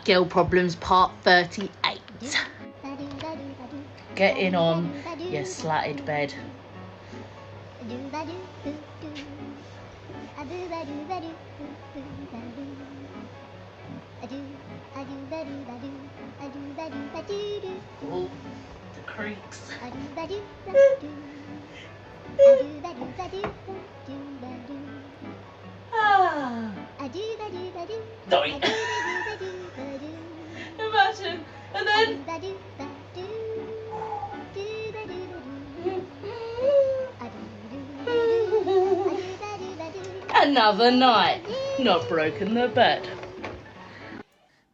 Girl Problems Part 38. Getting on your slatted bed. Oh, the creaks. Ah. Doink. Imagine. And then. Another night. Not broken the bed.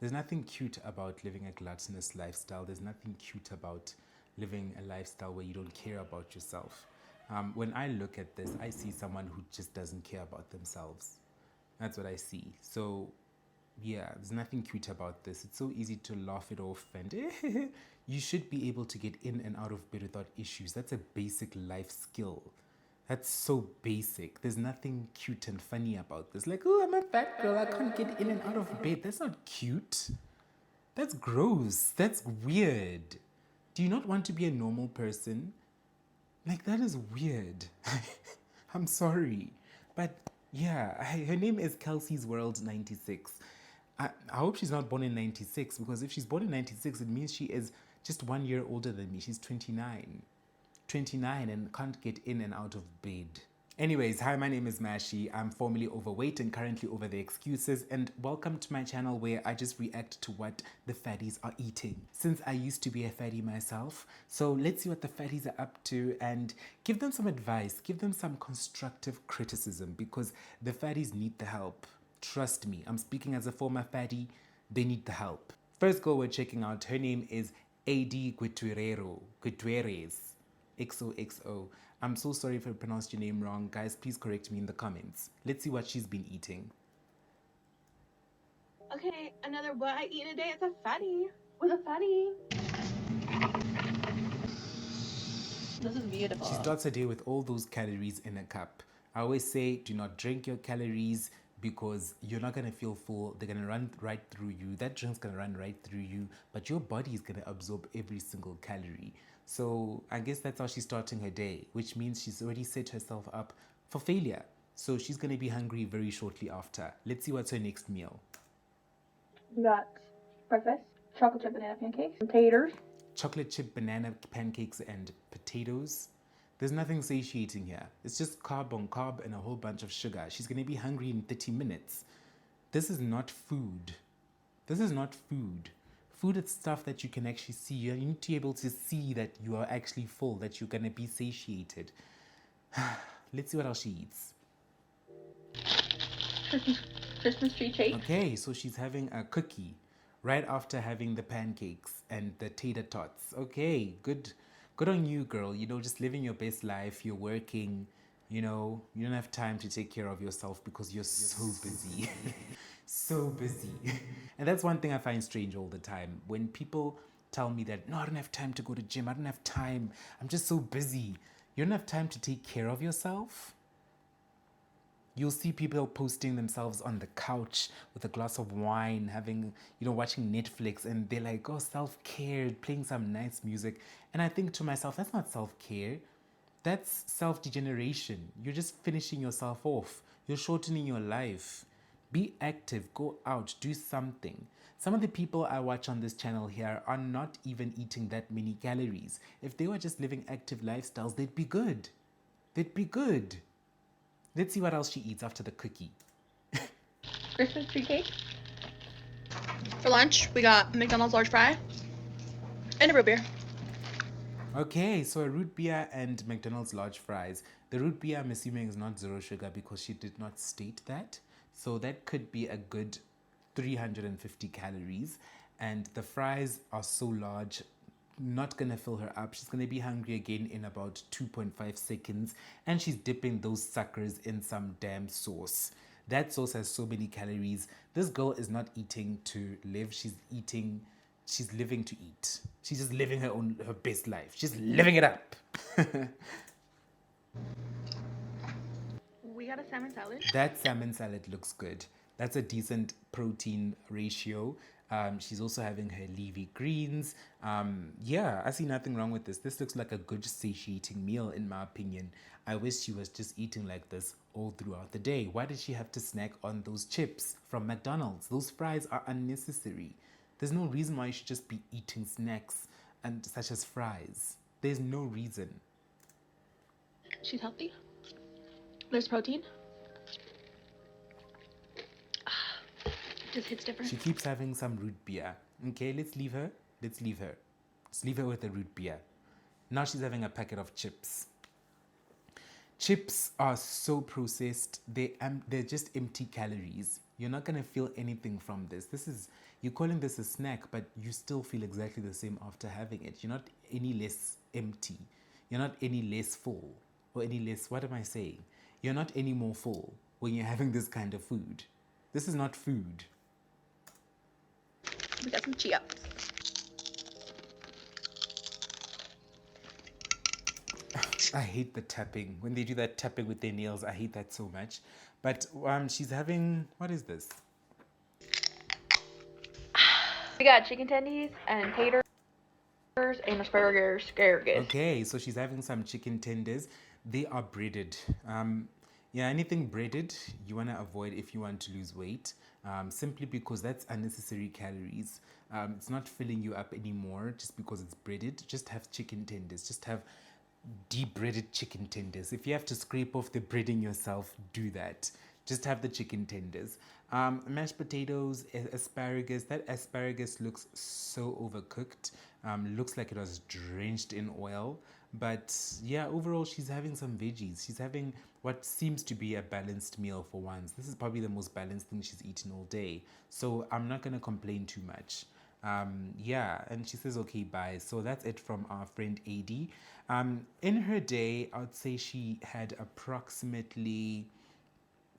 There's nothing cute about living a gluttonous lifestyle. There's nothing cute about living a lifestyle where you don't care about yourself. When I look at this, I see someone who just doesn't care about themselves. That's what I see. So, yeah, there's nothing cute about this. It's so easy to laugh it off, and you should be able to get in and out of bed without issues. That's a basic life skill. That's so basic. There's nothing cute and funny about this. Like, oh, I'm a fat girl. I can't get in and out of bed. That's not cute. That's gross. That's weird. Do you not want to be a normal person? Like, that is weird. I'm sorry. But yeah, her name is Kelsey's World 96. I hope she's not born in 96, because if she's born in 96, it means she is just 1 year older than me. She's 29. 29 and can't get in and out of bed. Anyways, hi, my name is Mashi. I'm formerly overweight and currently over the excuses, and welcome to my channel where I just react to what the fatties are eating. Since I used to be a fatty myself, so let's see what the fatties are up to and give them some advice, give them some constructive criticism, because the fatties need the help. Trust me, I'm speaking as a former fatty, they need the help. First girl we're checking out, her name is Ad Guerrero. Gutierrez. XOXO. I'm so sorry if I pronounced your name wrong. Guys, please correct me in the comments. Let's see what she's been eating. Okay, another what I eat a day. It's a fatty. With a fatty. This is beautiful. She starts her day with all those calories in a cup. I always say, do not drink your calories because you're not going to feel full. They're going to run right through you. That drink's going to run right through you, but your body is going to absorb every single calorie. So I guess that's how she's starting her day, which means she's already set herself up for failure. So she's going to be hungry very shortly after. Let's see what's her next meal. We got breakfast, chocolate chip banana pancakes, potatoes. Chocolate chip banana pancakes and potatoes. There's nothing satiating here. It's just carb on carb and a whole bunch of sugar. She's going to be hungry in 30 minutes. This is not food. This is not food. Food is stuff that you can actually see. You need to be able to see that you are actually full, that you're going to be satiated. Let's see what else she eats. Christmas tree cake. Okay, so she's having a cookie right after having the pancakes and the tater tots. Okay, good on you, girl. You know, just living your best life. You're working, you know, you don't have time to take care of yourself because you're so busy. So busy. And that's one thing I find strange all the time. When people tell me that, no, I don't have time to go to gym. I don't have time. I'm just so busy. You don't have time to take care of yourself? You'll see people posting themselves on the couch with a glass of wine, having, you know, watching Netflix, and they're like, oh, self-care, playing some nice music. And I think to myself, that's not self-care. That's self-degeneration. You're just finishing yourself off. You're shortening your life. Be active, go out, do something. Some of the people I watch on this channel here are not even eating that many calories. If they were just living active lifestyles, they'd be good. They'd be good. Let's see what else she eats after the cookie. Christmas tree cake. For lunch, we got McDonald's large fry and a root beer. Okay, so a root beer and McDonald's large fries. The root beer, I'm assuming, is not zero sugar because she did not state that. So that could be a good 350 calories. And the fries are so large, not gonna fill her up. She's gonna be hungry again in about 2.5 seconds, and she's dipping those suckers in some damn sauce. That sauce has so many calories. This girl is not eating to live. She's living to eat. She's just living her best life. She's living it up. We got a salmon salad. That salmon salad looks good. That's a decent protein ratio. She's also having her leafy greens. Yeah, I see nothing wrong with this. This looks like a good satiating meal in my opinion. I wish she was just eating like this all throughout the day. Why did she have to snack on those chips from McDonald's? Those fries are unnecessary. There's no reason why you should just be eating snacks and such as fries. There's no reason. She's healthy. There's protein. Just hits different. She keeps having some root beer. Okay, let's leave her. Let's leave her. Let's leave her with the root beer. Now she's having a packet of chips. Chips are so processed. They're just empty calories. You're not gonna feel anything from this. You're calling this a snack, but you still feel exactly the same after having it. You're not any less empty. You're not any less full. Or any less, what am I saying? You're not any more full when you're having this kind of food. This is not food. We got some chia. I hate the tapping. When they do that tapping with their nails, I hate that so much. But she's having, what is this? We got chicken tendies and taters and asparagus. Okay, so she's having some chicken tenders. They are breaded. Yeah, anything breaded you want to avoid if you want to lose weight, simply because that's unnecessary calories. It's not filling you up anymore just because it's breaded. Just have chicken tenders. Just have deep breaded chicken tenders. If you have to scrape off the breading yourself, do that. Just have the chicken tenders. Mashed potatoes, asparagus. That asparagus looks so overcooked. Looks like it was drenched in oil. But yeah, overall, she's having some veggies. She's having what seems to be a balanced meal for once. This is probably the most balanced thing she's eaten all day. So I'm not going to complain too much. Yeah, and she says, okay, bye. So that's it from our friend AD. In her day, I would say she had approximately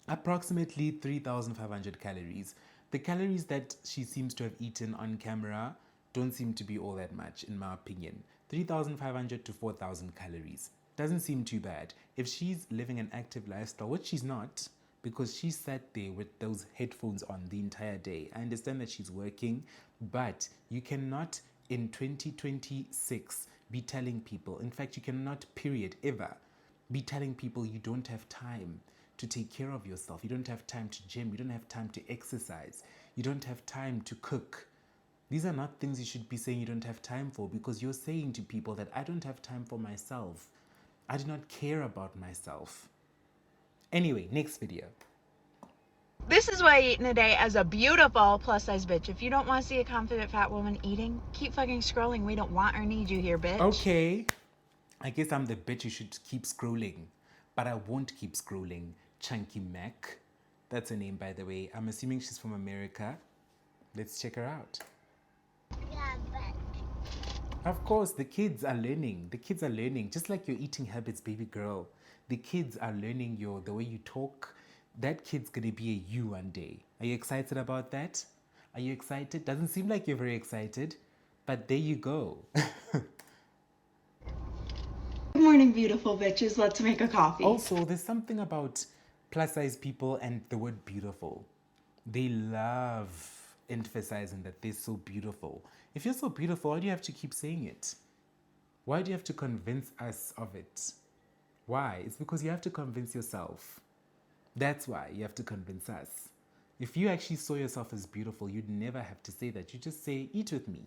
3,500 calories. The calories that she seems to have eaten on camera don't seem to be all that much, in my opinion. 3,500 to 4,000 calories. Doesn't seem too bad. If she's living an active lifestyle, which she's not, because she sat there with those headphones on the entire day. I understand that she's working, but you cannot, in 2026, be telling people, in fact, you cannot, period, ever, be telling people you don't have time to take care of yourself. You don't have time to gym. You don't have time to exercise. You don't have time to cook. These are not things you should be saying you don't have time for, because you're saying to people that I don't have time for myself. I do not care about myself. Anyway, next video. This is what I eat in a day as a beautiful plus-size bitch. If you don't want to see a confident fat woman eating, keep fucking scrolling. We don't want or need you here, bitch. Okay. I guess I'm the bitch you should keep scrolling. But I won't keep scrolling. Chunky Mac. That's her name, by the way. I'm assuming she's from America. Let's check her out. Yeah, but Of course, the kids are learning. The kids are learning. Just like your eating habits, baby girl. The kids are learning the way you talk. That kid's gonna be a you one day. Are you excited about that? Are you excited? Doesn't seem like you're very excited, but there you go. Good morning, beautiful bitches. Let's make a coffee. Also, there's something about plus-size people and the word beautiful. They love emphasizing that they're so beautiful. If you're so beautiful, why do you have to keep saying it? Why do you have to convince us of it? Why? It's because you have to convince yourself. That's why you have to convince us. If you actually saw yourself as beautiful, you'd never have to say that. You just say, eat with me.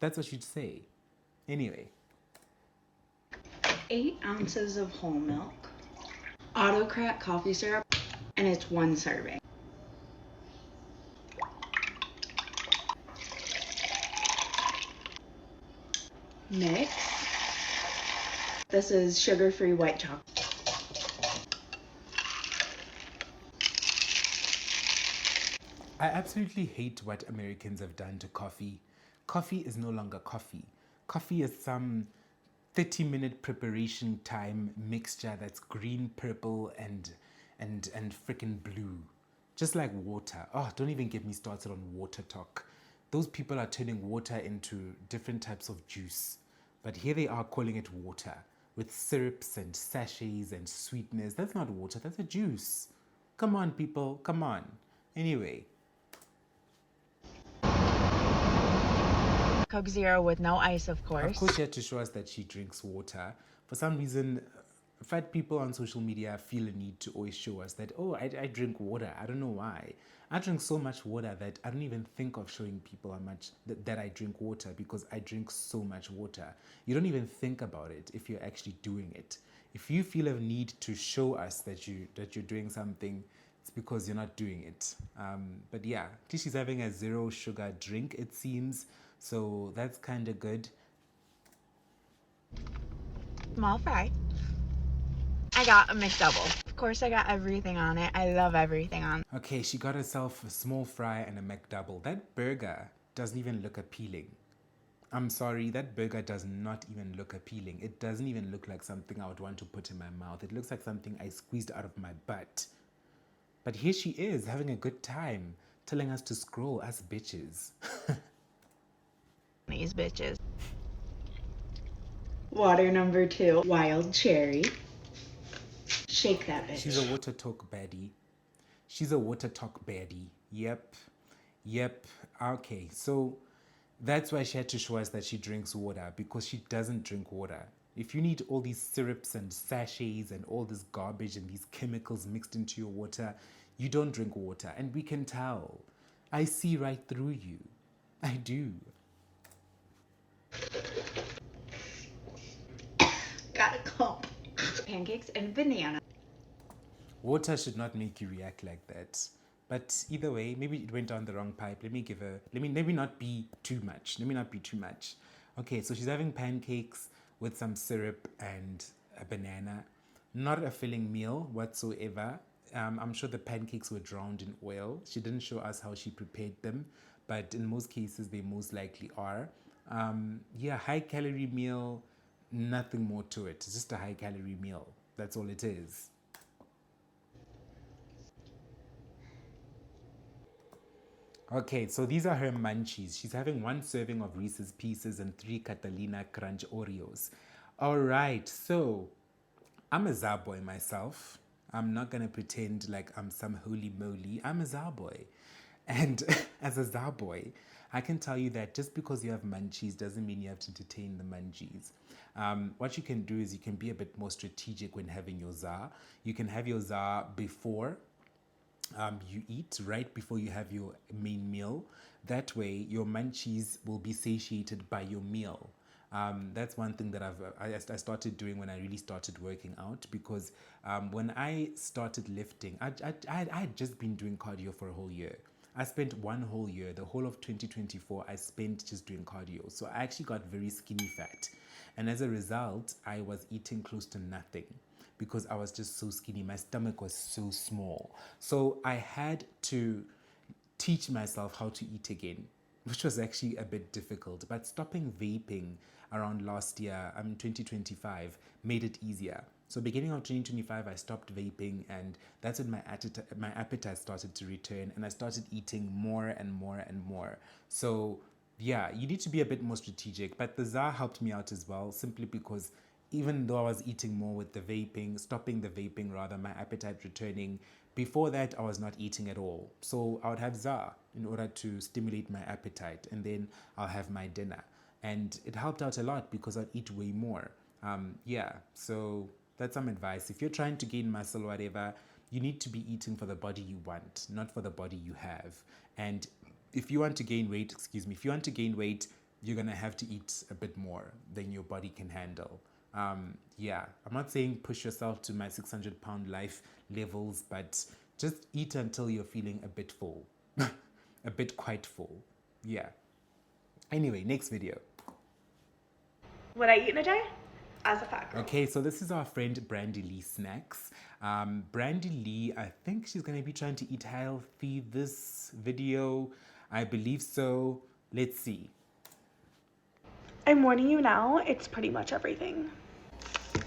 That's what you'd say. Anyway. 8 ounces of whole milk, autocrat coffee syrup, and it's 1 serving. Mix. This is sugar-free white chocolate. I absolutely hate what Americans have done to coffee. Coffee is no longer coffee. Coffee is some 30-minute preparation time mixture that's green, purple, and freaking blue. Just like water. Oh, don't even get me started on water talk. Those people are turning water into different types of juice. But here they are calling it water with syrups and sachets and sweeteners. That's not water, that's a juice. Come on, people, come on. Anyway. Coke Zero with no ice, of Of course. course, she had to show us that she drinks water. For some reason, fat people on social media feel a need to always show us that, oh, I drink water. I don't know why. I drink so much water that I don't even think of showing people how much that I drink water, because I drink so much water. You don't even think about it if you're actually doing it. If you feel a need to show us that you're doing something, it's because you're not doing it. But yeah, she's having a 0 sugar drink, it seems. So that's kind of good. Small fry. I got a McDouble. Of course, I got everything on it. I love everything on it. Okay, she got herself a small fry and a McDouble. That burger doesn't even look appealing. I'm sorry, that burger does not even look appealing. It doesn't even look like something I would want to put in my mouth. It looks like something I squeezed out of my butt. But here she is, having a good time, telling us to scroll, us bitches. These bitches. Water number 2, wild cherry. Shake that bitch. She's a water talk baddie. She's a water talk baddie. Yep. Okay, so that's why she had to show us that she drinks water, because she doesn't drink water. If you need all these syrups and sachets and all this garbage and these chemicals mixed into your water, you don't drink water. And we can tell. I see right through you. I do. Got a clump. Pancakes and banana. Water should not make you react like that. But either way, maybe it went down the wrong pipe. Let me not be too much. Okay, so she's having pancakes with some syrup and a banana. Not a filling meal whatsoever. I'm sure the pancakes were drowned in oil. She didn't show us how she prepared them, but in most cases, they most likely are. Yeah, high calorie meal, nothing more to it. It's just a high calorie meal. That's all it is. Okay, so these are her munchies. She's having 1 serving of Reese's Pieces and 3 Catalina Crunch Oreos. All right, so I'm a Za boy myself. I'm not going to pretend like I'm some holy moly. I'm a Za boy. And as a Za boy, I can tell you that just because you have munchies doesn't mean you have to entertain the munchies. What you can do is you can be a bit more strategic when having your Za. You can have your Za before you eat, right before you have your main meal. That way, your munchies will be satiated by your meal. That's one thing that I started doing when I really started working out, because when I started lifting, I had just been doing cardio for a whole year. I spent 1 whole year, the whole of 2024, I spent just doing cardio. So I actually got very skinny fat. And as a result, I was eating close to nothing, because I was just so skinny. My stomach was so small. So I had to teach myself how to eat again, which was actually a bit difficult. But stopping vaping around last year, 2025, made it easier. So beginning of 2025, I stopped vaping, and that's when my appetite started to return, and I started eating more and more and more. So yeah, you need to be a bit more strategic. But the Za helped me out as well, simply because even though I was eating more with the vaping, stopping the vaping rather, my appetite returning, before that I was not eating at all. So I would have Za in order to stimulate my appetite, and then I'll have my dinner. And it helped out a lot because I'd eat way more. Yeah, so that's some advice. If you're trying to gain muscle or whatever, you need to be eating for the body you want, not for the body you have. And if you want to gain weight, you're gonna have to eat a bit more than your body can handle. Yeah, I'm not saying push yourself to my 600-pound life levels, but just eat until you're feeling a bit full. A bit quite full. Yeah. Anyway, next video. What I eat in a day? As a fat girl. Okay, so this is our friend Brandy Lee Snacks. Brandy Lee, I think she's going to be trying to eat healthy this video. I believe so. Let's see. I'm warning you now, it's pretty much everything.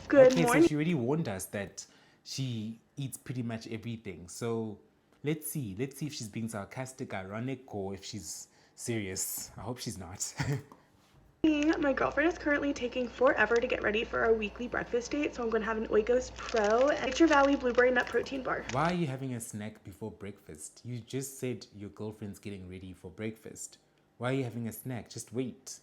Good morning. So she already warned us that she eats pretty much everything. So let's see if she's being sarcastic, ironic, or if she's serious. I hope she's not. My girlfriend is currently taking forever to get ready for our weekly breakfast date, so I'm going to have an Oikos Pro and Nature Valley Blueberry Nut Protein Bar. Why are you having a snack before breakfast? You just said your girlfriend's getting ready for breakfast. Why are you having a snack? Just wait.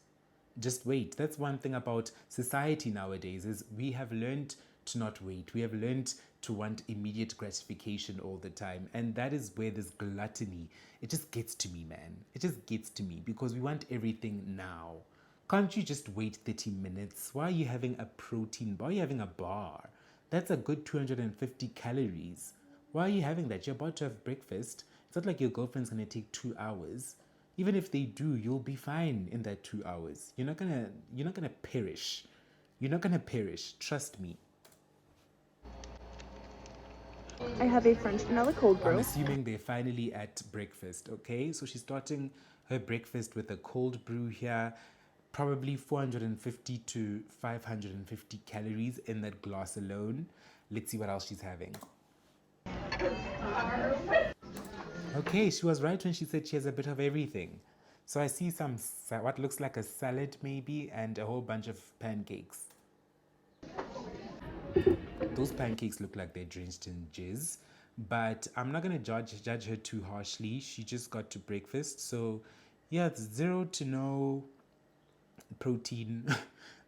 Just wait. That's one thing about society nowadays is we have learned to not wait. We have learned to want immediate gratification all the time. And that is where this gluttony, it just gets to me, man. It just gets to me because we want everything now. Can't you just wait 30 minutes? Why are you having a protein bar? Why are you having a bar? That's a good 250 calories. Why are you having that? You're about to have breakfast. It's not like your girlfriend's going to take 2 hours. Even if they do, you'll be fine in that 2 hours. You're not gonna perish. You're not gonna perish. Trust me. I have a French vanilla cold brew. I'm assuming they're finally at breakfast, okay? So she's starting her breakfast with a cold brew here. Probably 450 to 550 calories in that glass alone. Let's see what else she's having. Okay, she was right when she said she has a bit of everything. So I see some, what looks like a salad maybe, and a whole bunch of pancakes. Those pancakes look like they're drenched in jizz, but I'm not going to judge her too harshly. She just got to breakfast. So yeah, it's 0 to no protein,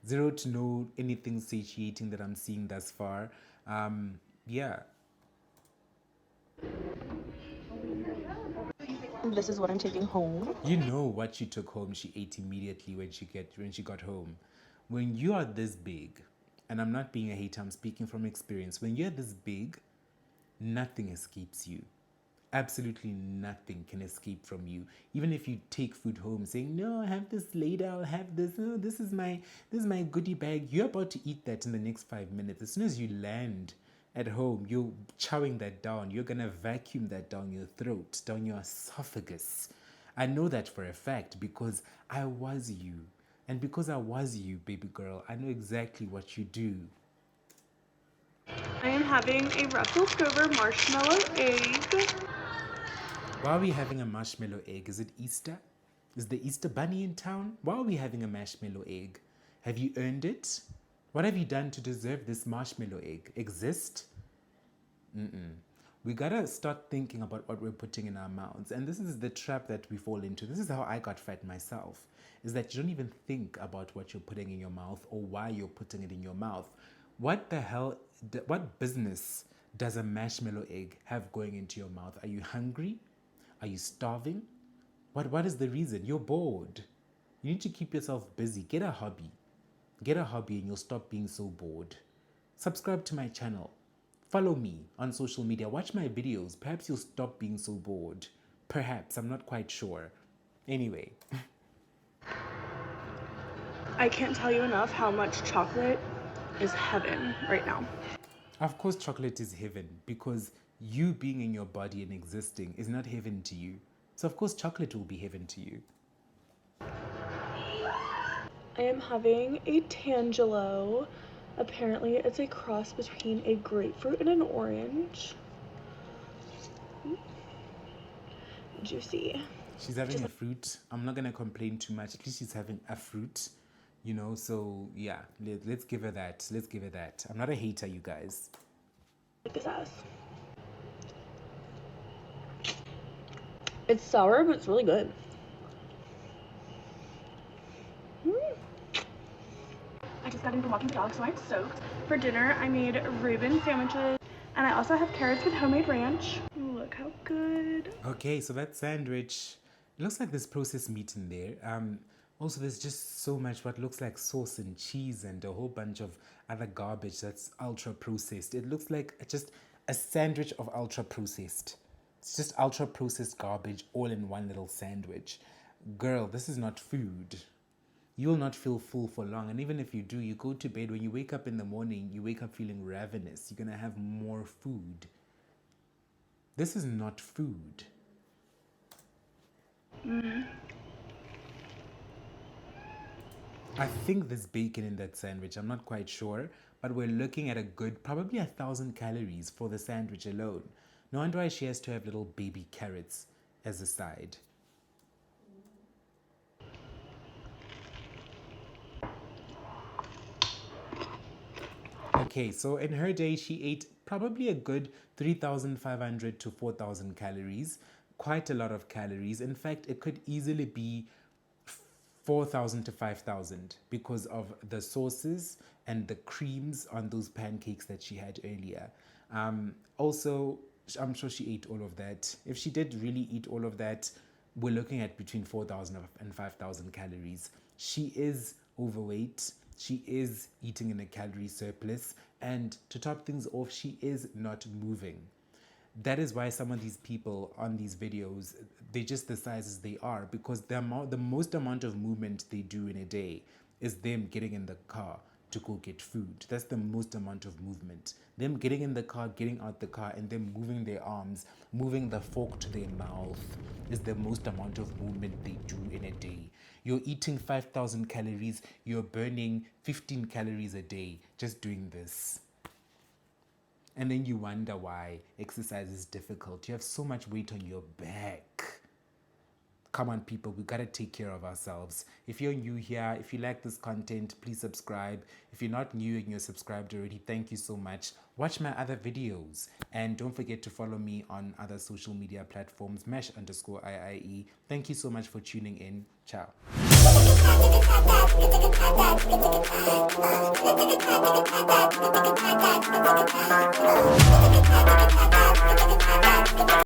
0 to no anything satiating that I'm seeing thus far. Yeah. This is what I'm taking home. You know what she took home, she ate immediately when she got home. When you are this big, and I'm not being a hater, I'm speaking from experience. When you're this big, nothing escapes you. Absolutely nothing can escape from you. Even if you take food home saying, no, I have this later, I'll have this, no, this is my goodie bag. You're about to eat that in the next 5 minutes. As soon as you land at home, you're chowing that down. You're gonna vacuum that down your throat, down your esophagus. I know that for a fact because I was you. And because I was you, baby girl, I know exactly what you do. I am having a Russell Stover marshmallow egg. Why are we having a marshmallow egg? Is it Easter? Is the Easter bunny in town? Why are we having a marshmallow egg? Have you earned it? What have you done to deserve this marshmallow egg? Exist? We gotta start thinking about what we're putting in our mouths. And this is the trap that we fall into. This is how I got fat myself. Is that you don't even think about what you're putting in your mouth or why you're putting it in your mouth. What the hell, what business does a marshmallow egg have going into your mouth? Are you hungry? Are you starving? What is the reason? You're bored. You need to keep yourself busy. Get a hobby. Get a hobby and you'll stop being so bored. Subscribe to my channel. Follow me on social media. Watch my videos. Perhaps you'll stop being so bored. Perhaps. I'm not quite sure. Anyway. I can't tell you enough how much chocolate is heaven right now. Of course chocolate is heaven because you being in your body and existing is not heaven to you. So of course chocolate will be heaven to you. I am having a Tangelo. Apparently it's a cross between a grapefruit and an orange. Juicy. She's having a fruit. I'm not going to complain too much. At least she's having a fruit, you know. So yeah, let's give her that. Let's give her that. I'm not a hater, you guys. Like this ass. It's sour, but it's really good. I just got into walking the dog, so I'm soaked. For dinner, I made Reuben sandwiches, and I also have carrots with homemade ranch. Look how good. Okay, so that sandwich, it looks like there's processed meat in there. Also, there's just so much what looks like sauce and cheese and a whole bunch of other garbage that's ultra processed. It looks like just a sandwich of ultra processed. It's just ultra processed garbage all in one little sandwich. Girl, this is not food. You will not feel full for long. And even if you do, you go to bed. When you wake up in the morning, you wake up feeling ravenous. You're going to have more food. This is not food. I think there's bacon in that sandwich. I'm not quite sure. But we're looking at a good, probably 1,000 calories for the sandwich alone. No wonder why she has to have little baby carrots as a side. Okay, so in her day, she ate probably a good 3,500 to 4,000 calories. Quite a lot of calories. In fact, it could easily be 4,000 to 5,000 because of the sauces and the creams on those pancakes that she had earlier. Also, I'm sure she ate all of that. If she did really eat all of that, we're looking at between 4,000 and 5,000 calories. She is overweight. She is eating in a calorie surplus. And to top things off, she is not moving. That is why some of these people on these videos, they're just the sizes they are, because the most amount of movement they do in a day is them getting in the car to go get food. That's the most amount of movement. Them getting in the car, getting out the car, and them moving their arms, moving the fork to their mouth is the most amount of movement they do in a day. You're eating 5,000 calories, you're burning 15 calories a day just doing this. And then you wonder why exercise is difficult. You have so much weight on your back. Come on, people, we gotta take care of ourselves. If you're new here, if you like this content, please subscribe. If you're not new and you're subscribed already, thank you so much. Watch my other videos. And don't forget to follow me on other social media platforms, mesh_IIE. Thank you so much for tuning in. Ciao.